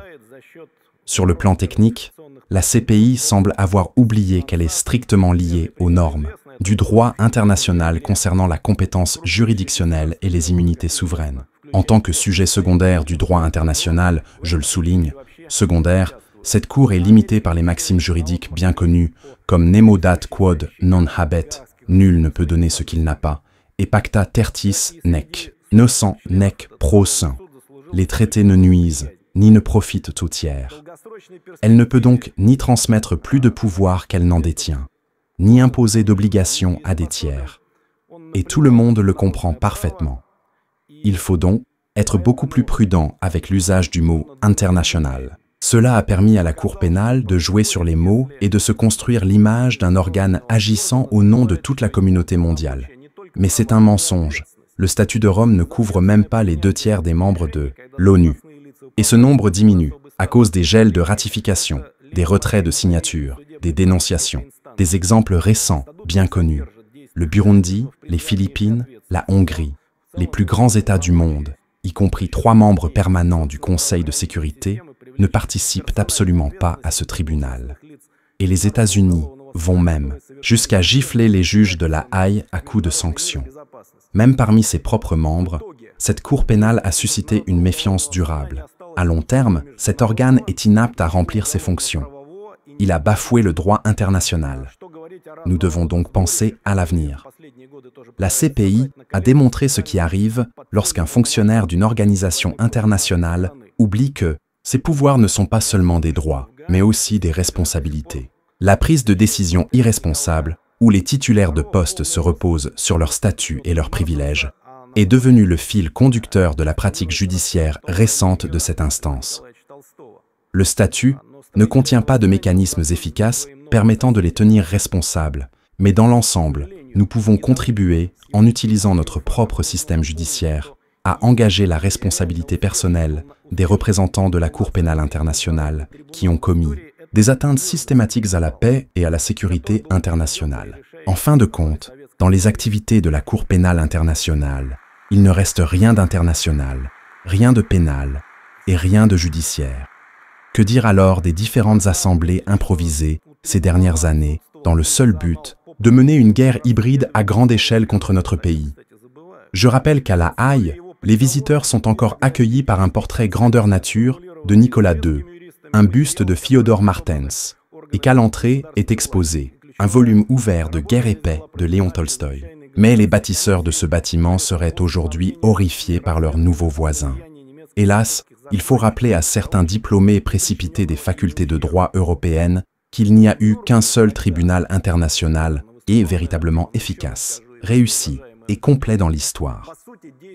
Sur le plan technique, la CPI semble avoir oublié qu'elle est strictement liée aux normes du droit international concernant la compétence juridictionnelle et les immunités souveraines. En tant que sujet secondaire du droit international, je le souligne, secondaire, cette Cour est limitée par les maximes juridiques bien connues, comme nemo dat quod non habet, nul ne peut donner ce qu'il n'a pas, et pacta tertis nec, nocent nec pro sein. Les traités ne nuisent, ni ne profitent au tiers. Elle ne peut donc ni transmettre plus de pouvoir qu'elle n'en détient, ni imposer d'obligations à des tiers. Et tout le monde le comprend parfaitement. Il faut donc être beaucoup plus prudent avec l'usage du mot « international ». Cela a permis à la Cour pénale de jouer sur les mots et de se construire l'image d'un organe agissant au nom de toute la communauté mondiale. Mais c'est un mensonge. Le statut de Rome ne couvre même pas les 2/3 des membres de l'ONU. Et ce nombre diminue à cause des gels de ratification, des retraits de signature, des dénonciations. Des exemples récents, bien connus. Le Burundi, les Philippines, la Hongrie. Les plus grands États du monde, y compris 3 membres permanents du Conseil de sécurité, ne participent absolument pas à ce tribunal. Et les États-Unis vont même jusqu'à gifler les juges de La Haye à coups de sanctions. Même parmi ses propres membres, cette Cour pénale a suscité une méfiance durable. À long terme, cet organe est inapte à remplir ses fonctions. Il a bafoué le droit international. Nous devons donc penser à l'avenir. La CPI a démontré ce qui arrive lorsqu'un fonctionnaire d'une organisation internationale oublie que ses pouvoirs ne sont pas seulement des droits, mais aussi des responsabilités. La prise de décision irresponsable, où les titulaires de postes se reposent sur leur statut et leurs privilèges, est devenue le fil conducteur de la pratique judiciaire récente de cette instance. Le statut ne contient pas de mécanismes efficaces permettant de les tenir responsables, mais dans l'ensemble, nous pouvons contribuer, en utilisant notre propre système judiciaire, à engager la responsabilité personnelle des représentants de la Cour pénale internationale qui ont commis des atteintes systématiques à la paix et à la sécurité internationale. En fin de compte, dans les activités de la Cour pénale internationale, il ne reste rien d'international, rien de pénal, et rien de judiciaire. Que dire alors des différentes assemblées improvisées ces dernières années dans le seul but de mener une guerre hybride à grande échelle contre notre pays? Je rappelle qu'à La Haye, les visiteurs sont encore accueillis par un portrait grandeur nature de Nicolas II, un buste de Fyodor Martens, et qu'à l'entrée est exposé un volume ouvert de Guerre et paix de Léon Tolstoï. Mais les bâtisseurs de ce bâtiment seraient aujourd'hui horrifiés par leurs nouveaux voisins. Hélas, il faut rappeler à certains diplômés précipités des facultés de droit européennes qu'il n'y a eu qu'un seul tribunal international et véritablement efficace, réussi et complet dans l'histoire.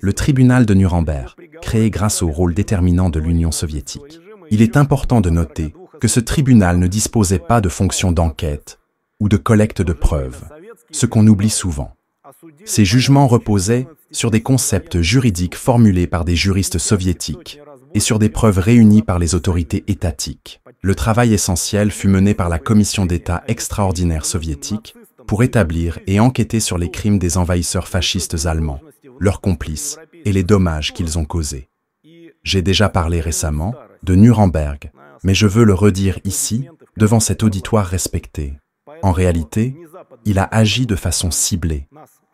Le tribunal de Nuremberg, créé grâce au rôle déterminant de l'Union soviétique. Il est important de noter que ce tribunal ne disposait pas de fonction d'enquête ou de collecte de preuves, ce qu'on oublie souvent. Ces jugements reposaient sur des concepts juridiques formulés par des juristes soviétiques et sur des preuves réunies par les autorités étatiques. Le travail essentiel fut mené par la Commission d'État extraordinaire soviétique pour établir et enquêter sur les crimes des envahisseurs fascistes allemands, leurs complices et les dommages qu'ils ont causés. J'ai déjà parlé récemment de Nuremberg, mais je veux le redire ici, devant cet auditoire respecté. En réalité, il a agi de façon ciblée.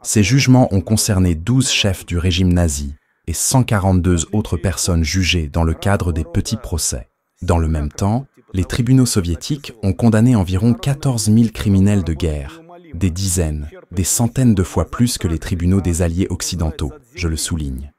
Ces jugements ont concerné 12 chefs du régime nazi et 142 autres personnes jugées dans le cadre des petits procès. Dans le même temps, les tribunaux soviétiques ont condamné environ 14 000 criminels de guerre, des dizaines, des centaines de fois plus que les tribunaux des alliés occidentaux, je le souligne.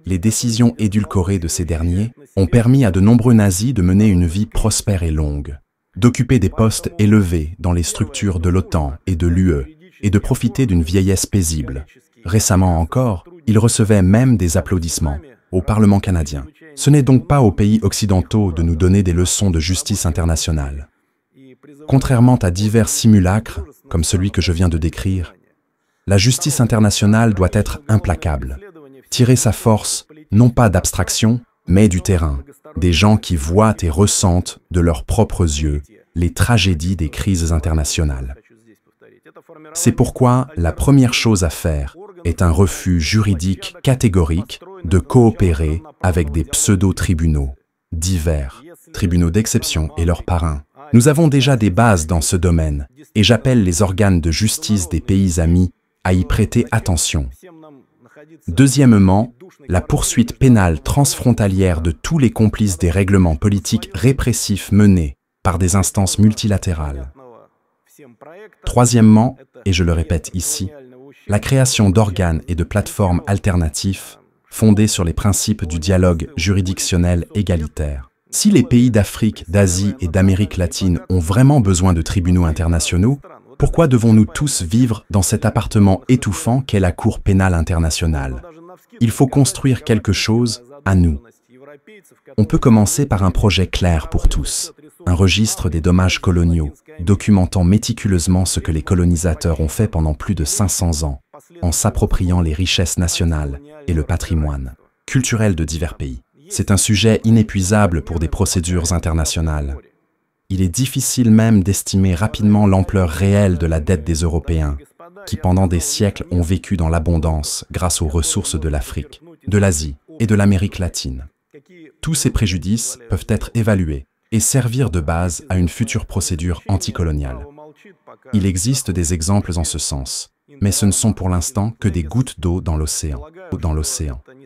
Les décisions édulcorées de ces derniers ont permis à de nombreux nazis de mener une vie prospère et longue, d'occuper des postes élevés dans les structures de l'OTAN et de l'UE, et de profiter d'une vieillesse paisible. Récemment encore, ils recevaient même des applaudissements au Parlement canadien. Ce n'est donc pas aux pays occidentaux de nous donner des leçons de justice internationale. Contrairement à divers simulacres, comme celui que je viens de décrire, la justice internationale doit être implacable, tirer sa force non pas d'abstraction, mais du terrain, des gens qui voient et ressentent de leurs propres yeux les tragédies des crises internationales. C'est pourquoi la première chose à faire est un refus juridique catégorique de coopérer avec des pseudo-tribunaux divers, tribunaux d'exception et leurs parrains. Nous avons déjà des bases dans ce domaine et j'appelle les organes de justice des pays amis à y prêter attention. Deuxièmement, la poursuite pénale transfrontalière de tous les complices des règlements politiques répressifs menés par des instances multilatérales. Troisièmement, et je le répète ici, la création d'organes et de plateformes alternatifs fondés sur les principes du dialogue juridictionnel égalitaire. Si les pays d'Afrique, d'Asie et d'Amérique latine ont vraiment besoin de tribunaux internationaux, pourquoi devons-nous tous vivre dans cet appartement étouffant qu'est la Cour pénale internationale? Il faut construire quelque chose à nous. On peut commencer par un projet clair pour tous, un registre des dommages coloniaux, documentant méticuleusement ce que les colonisateurs ont fait pendant plus de 500 ans, en s'appropriant les richesses nationales et le patrimoine culturel de divers pays. C'est un sujet inépuisable pour des procédures internationales. Il est difficile même d'estimer rapidement l'ampleur réelle de la dette des Européens, qui pendant des siècles ont vécu dans l'abondance grâce aux ressources de l'Afrique, de l'Asie et de l'Amérique latine. Tous ces préjudices peuvent être évalués et servir de base à une future procédure anticoloniale. Il existe des exemples en ce sens, mais ce ne sont pour l'instant que des gouttes d'eau dans l'océan.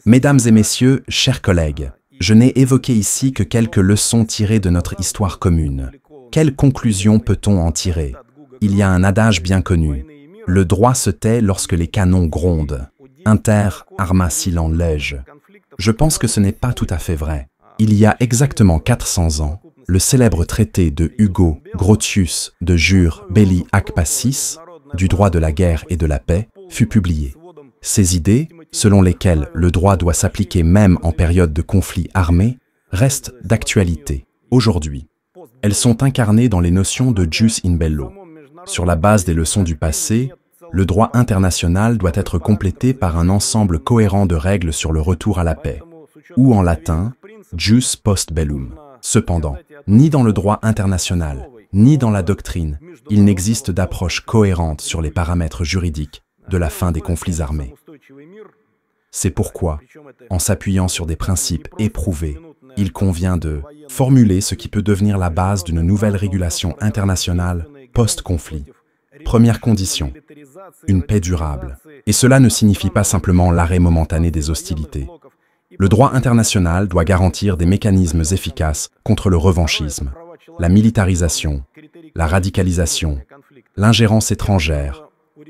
Mesdames et messieurs, chers collègues, je n'ai évoqué ici que quelques leçons tirées de notre histoire commune. Quelles conclusions peut-on en tirer? Il y a un adage bien connu. Le droit se tait lorsque les canons grondent. Inter arma silent lege. Je pense que ce n'est pas tout à fait vrai. Il y a exactement 400 ans, le célèbre traité de Hugo Grotius de Jure Belli ac Pacis, du droit de la guerre et de la paix, fut publié. Ces idées, selon lesquelles le droit doit s'appliquer même en période de conflit armé, restent d'actualité aujourd'hui. Elles sont incarnées dans les notions de jus in bello. Sur la base des leçons du passé, le droit international doit être complété par un ensemble cohérent de règles sur le retour à la paix, ou en latin, jus post bellum. Cependant, ni dans le droit international, ni dans la doctrine, il n'existe d'approche cohérente sur les paramètres juridiques de la fin des conflits armés. C'est pourquoi, en s'appuyant sur des principes éprouvés, il convient de formuler ce qui peut devenir la base d'une nouvelle régulation internationale post-conflit. Première condition, une paix durable. Et cela ne signifie pas simplement l'arrêt momentané des hostilités. Le droit international doit garantir des mécanismes efficaces contre le revanchisme, la militarisation, la radicalisation, l'ingérence étrangère,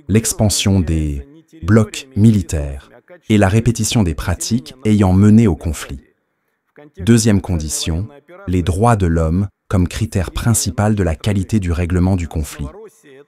l'expansion des blocs militaires et la répétition des pratiques ayant mené au conflit. Deuxième condition, les droits de l'homme comme critère principal de la qualité du règlement du conflit.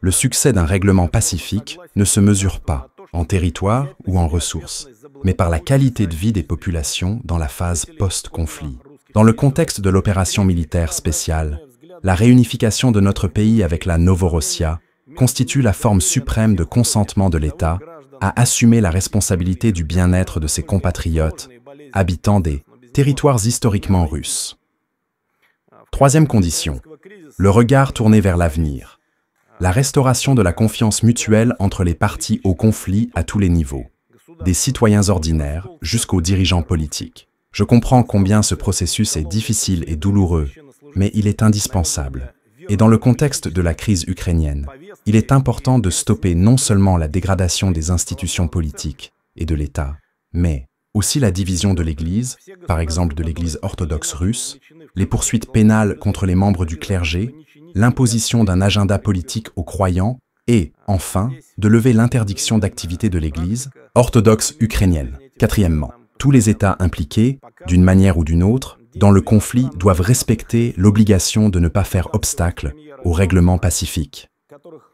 Le succès d'un règlement pacifique ne se mesure pas en territoire ou en ressources, mais par la qualité de vie des populations dans la phase post-conflit. Dans le contexte de l'opération militaire spéciale, la réunification de notre pays avec la Novorossia constitue la forme suprême de consentement de l'État à assumer la responsabilité du bien-être de ses compatriotes, habitants des territoires historiquement russes. Troisième condition, le regard tourné vers l'avenir. La restauration de la confiance mutuelle entre les parties au conflit à tous les niveaux, des citoyens ordinaires jusqu'aux dirigeants politiques. Je comprends combien ce processus est difficile et douloureux, mais il est indispensable. Et dans le contexte de la crise ukrainienne, il est important de stopper non seulement la dégradation des institutions politiques et de l'État, mais aussi la division de l'Église, par exemple de l'Église orthodoxe russe, les poursuites pénales contre les membres du clergé, l'imposition d'un agenda politique aux croyants et, enfin, de lever l'interdiction d'activité de l'Église orthodoxe ukrainienne. Quatrièmement, tous les États impliqués, d'une manière ou d'une autre, dans le conflit doivent respecter l'obligation de ne pas faire obstacle au règlement pacifique.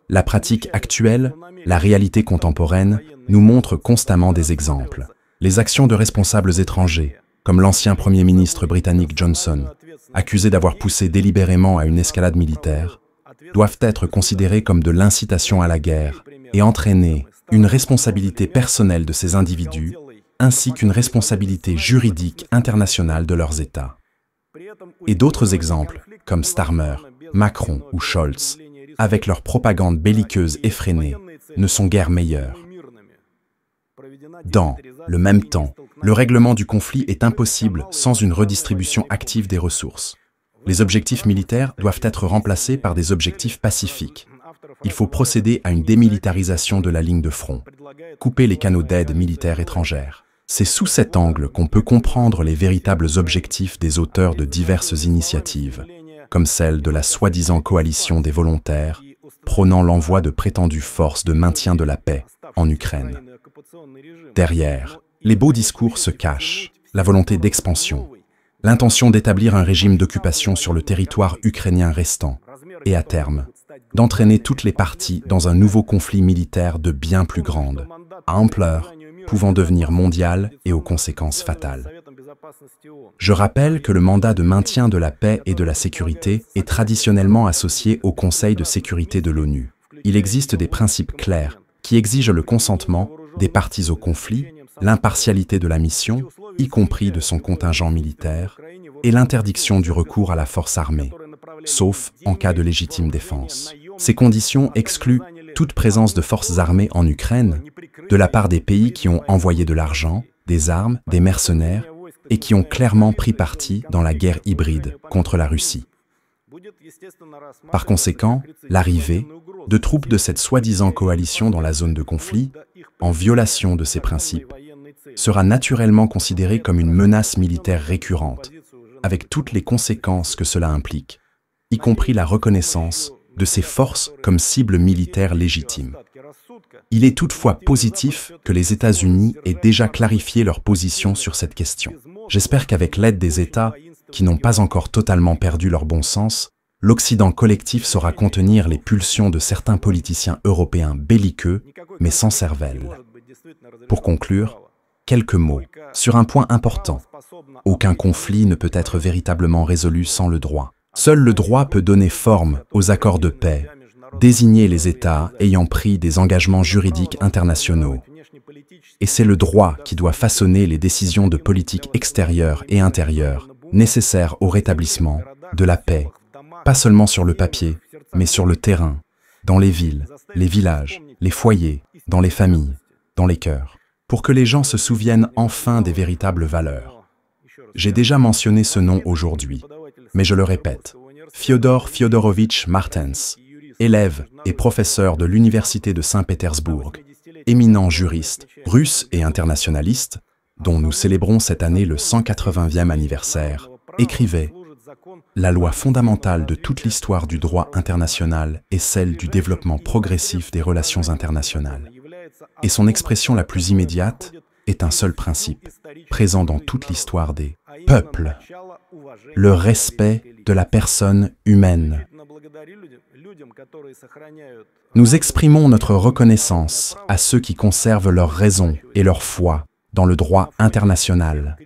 La pratique actuelle, la réalité contemporaine, nous montre constamment des exemples. Les actions de responsables étrangers, comme l'ancien Premier ministre britannique Johnson, accusé d'avoir poussé délibérément à une escalade militaire, doivent être considérées comme de l'incitation à la guerre et entraîner une responsabilité personnelle de ces individus, ainsi qu'une responsabilité juridique internationale de leurs États. Et d'autres exemples, comme Starmer, Macron ou Scholz, avec leur propagande belliqueuse effrénée, ne sont guère meilleurs. Dans le même temps, le règlement du conflit est impossible sans une redistribution active des ressources. Les objectifs militaires doivent être remplacés par des objectifs pacifiques. Il faut procéder à une démilitarisation de la ligne de front, couper les canaux d'aide militaire étrangère. C'est sous cet angle qu'on peut comprendre les véritables objectifs des auteurs de diverses initiatives, comme celle de la soi-disant coalition des volontaires, prônant l'envoi de prétendues forces de maintien de la paix en Ukraine. Derrière, les beaux discours se cachent, la volonté d'expansion, l'intention d'établir un régime d'occupation sur le territoire ukrainien restant, et à terme, d'entraîner toutes les parties dans un nouveau conflit militaire de bien plus grande ampleur, pouvant devenir mondial et aux conséquences fatales. Je rappelle que le mandat de maintien de la paix et de la sécurité est traditionnellement associé au Conseil de sécurité de l'ONU. Il existe des principes clairs qui exigent le consentement des parties au conflit, l'impartialité de la mission, y compris de son contingent militaire, et l'interdiction du recours à la force armée, sauf en cas de légitime défense. Ces conditions excluent toute présence de forces armées en Ukraine de la part des pays qui ont envoyé de l'argent, des armes, des mercenaires et qui ont clairement pris parti dans la guerre hybride contre la Russie. Par conséquent, l'arrivée de troupes de cette soi-disant coalition dans la zone de conflit, en violation de ces principes, sera naturellement considérée comme une menace militaire récurrente, avec toutes les conséquences que cela implique, y compris la reconnaissance de ces forces comme cibles militaires légitimes. Il est toutefois positif que les États-Unis aient déjà clarifié leur position sur cette question. J'espère qu'avec l'aide des États, qui n'ont pas encore totalement perdu leur bon sens, l'Occident collectif saura contenir les pulsions de certains politiciens européens belliqueux, mais sans cervelle. Pour conclure, quelques mots sur un point important. Aucun conflit ne peut être véritablement résolu sans le droit. Seul le droit peut donner forme aux accords de paix, désigner les États ayant pris des engagements juridiques internationaux. Et c'est le droit qui doit façonner les décisions de politique extérieure et intérieure nécessaires au rétablissement de la paix, pas seulement sur le papier, mais sur le terrain, dans les villes, les villages, les foyers, dans les familles, dans les cœurs, pour que les gens se souviennent enfin des véritables valeurs. J'ai déjà mentionné ce nom aujourd'hui, mais je le répète. Fyodor Fyodorovitch Martens, élève et professeur de l'Université de Saint-Pétersbourg, éminent juriste, russe et internationaliste, dont nous célébrons cette année le 180e anniversaire, écrivait « La loi fondamentale de toute l'histoire du droit international est celle du développement progressif des relations internationales. Et son expression la plus immédiate est un seul principe, présent dans toute l'histoire des peuples, le respect de la personne humaine. » Nous exprimons notre reconnaissance à ceux qui conservent leur raison et leur foi dans le droit international,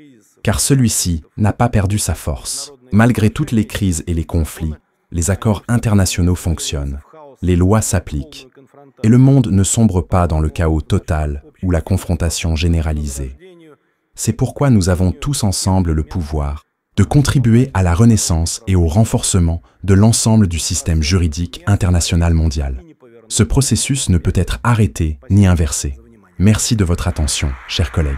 car celui-ci n'a pas perdu sa force. Malgré toutes les crises et les conflits, les accords internationaux fonctionnent, les lois s'appliquent, et le monde ne sombre pas dans le chaos total ou la confrontation généralisée. C'est pourquoi nous avons tous ensemble le pouvoir de contribuer à la renaissance et au renforcement de l'ensemble du système juridique international mondial. Ce processus ne peut être arrêté ni inversé. Merci de votre attention, chers collègues.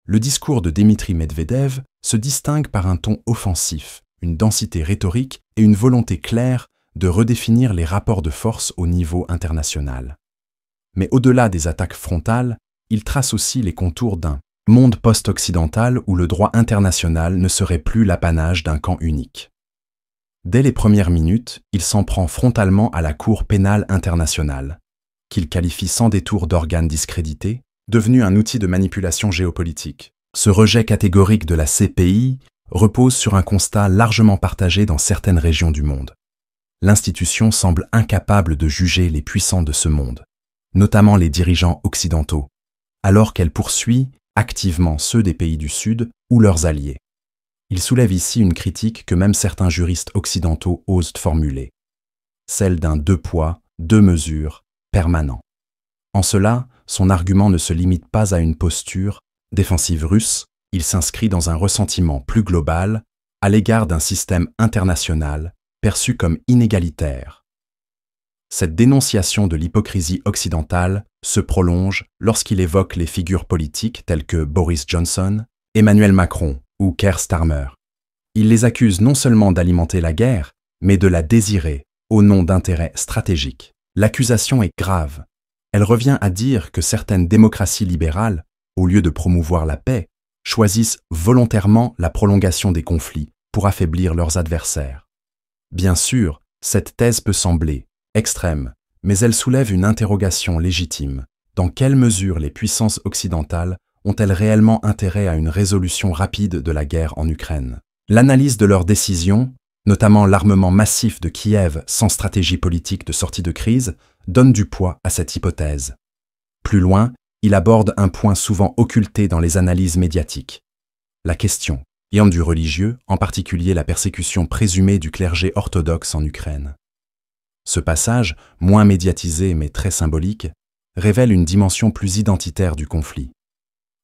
Le discours de Dmitri Medvedev se distingue par un ton offensif, une densité rhétorique et une volonté claire de redéfinir les rapports de force au niveau international. Mais au-delà des attaques frontales, il trace aussi les contours d'un monde post-occidental où le droit international ne serait plus l'apanage d'un camp unique. Dès les premières minutes, il s'en prend frontalement à la Cour pénale internationale, qu'il qualifie sans détour d'organe discrédité, devenu un outil de manipulation géopolitique. Ce rejet catégorique de la CPI repose sur un constat largement partagé dans certaines régions du monde. L'institution semble incapable de juger les puissants de ce monde, notamment les dirigeants occidentaux, alors qu'elle poursuit activement ceux des pays du Sud ou leurs alliés. Il soulève ici une critique que même certains juristes occidentaux osent formuler, celle d'un deux poids, deux mesures permanent. En cela, son argument ne se limite pas à une posture défensive russe, il s'inscrit dans un ressentiment plus global à l'égard d'un système international perçu comme inégalitaire. Cette dénonciation de l'hypocrisie occidentale se prolonge lorsqu'il évoque les figures politiques telles que Boris Johnson, Emmanuel Macron ou Keir Starmer. Il les accuse non seulement d'alimenter la guerre, mais de la désirer au nom d'intérêts stratégiques. L'accusation est grave. Elle revient à dire que certaines démocraties libérales, au lieu de promouvoir la paix, choisissent volontairement la prolongation des conflits pour affaiblir leurs adversaires. Bien sûr, cette thèse peut sembler extrême, mais elle soulève une interrogation légitime. Dans quelle mesure les puissances occidentales ont-elles réellement intérêt à une résolution rapide de la guerre en Ukraine? L'analyse de leurs décisions, notamment l'armement massif de Kiev sans stratégie politique de sortie de crise, donne du poids à cette hypothèse. Plus loin, il aborde un point souvent occulté dans les analyses médiatiques. La question, ayant du religieux, en particulier la persécution présumée du clergé orthodoxe en Ukraine. Ce passage, moins médiatisé mais très symbolique, révèle une dimension plus identitaire du conflit.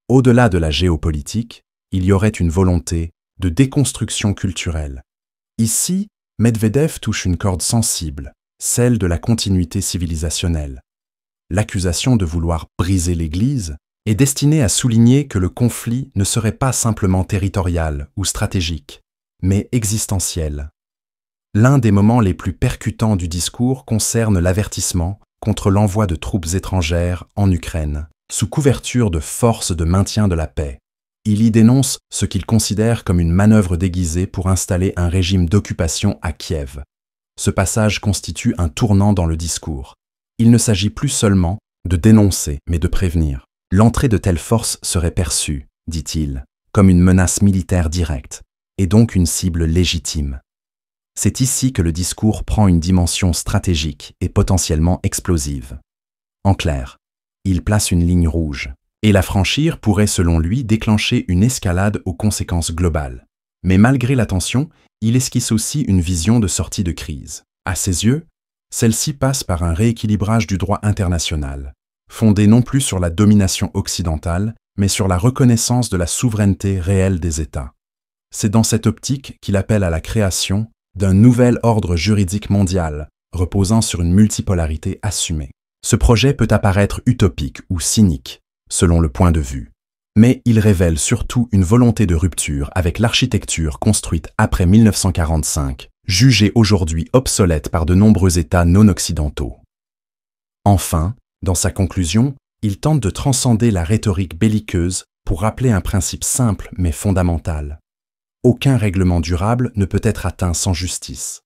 Au-delà de la géopolitique, il y aurait une volonté de déconstruction culturelle. Ici, Medvedev touche une corde sensible, celle de la continuité civilisationnelle. L'accusation de vouloir briser l'Église est destinée à souligner que le conflit ne serait pas simplement territorial ou stratégique, mais existentiel. L'un des moments les plus percutants du discours concerne l'avertissement contre l'envoi de troupes étrangères en Ukraine, sous couverture de forces de maintien de la paix. Il y dénonce ce qu'il considère comme une manœuvre déguisée pour installer un régime d'occupation à Kiev. Ce passage constitue un tournant dans le discours. Il ne s'agit plus seulement de dénoncer, mais de prévenir. L'entrée de telles forces serait perçue, dit-il, comme une menace militaire directe, et donc une cible légitime. C'est ici que le discours prend une dimension stratégique et potentiellement explosive. En clair, il place une ligne rouge, et la franchir pourrait selon lui déclencher une escalade aux conséquences globales. Mais malgré la tension, il esquisse aussi une vision de sortie de crise. À ses yeux, celle-ci passe par un rééquilibrage du droit international, fondé non plus sur la domination occidentale, mais sur la reconnaissance de la souveraineté réelle des États. C'est dans cette optique qu'il appelle à la création d'un nouvel ordre juridique mondial, reposant sur une multipolarité assumée. Ce projet peut apparaître utopique ou cynique, selon le point de vue. Mais il révèle surtout une volonté de rupture avec l'architecture construite après 1945, jugée aujourd'hui obsolète par de nombreux États non occidentaux. Enfin, dans sa conclusion, il tente de transcender la rhétorique belliqueuse pour rappeler un principe simple mais fondamental. Aucun règlement durable ne peut être atteint sans justice.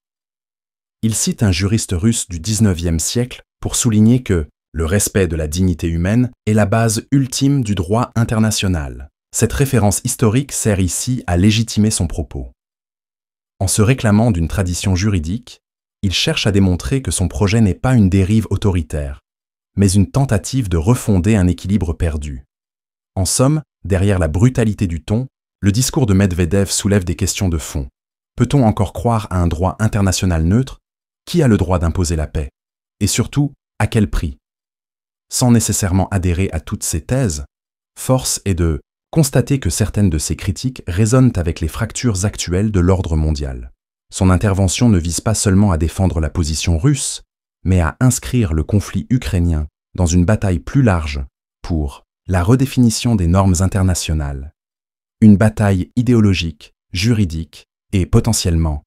Il cite un juriste russe du XIXe siècle pour souligner que le respect de la dignité humaine est la base ultime du droit international. Cette référence historique sert ici à légitimer son propos. En se réclamant d'une tradition juridique, il cherche à démontrer que son projet n'est pas une dérive autoritaire, mais une tentative de refonder un équilibre perdu. En somme, derrière la brutalité du ton, le discours de Medvedev soulève des questions de fond. Peut-on encore croire à un droit international neutre? Qui a le droit d'imposer la paix? Et surtout, à quel prix? Sans nécessairement adhérer à toutes ces thèses, force est de constater que certaines de ces critiques résonnent avec les fractures actuelles de l'ordre mondial. Son intervention ne vise pas seulement à défendre la position russe, mais à inscrire le conflit ukrainien dans une bataille plus large pour la redéfinition des normes internationales. Une bataille idéologique, juridique et potentiellement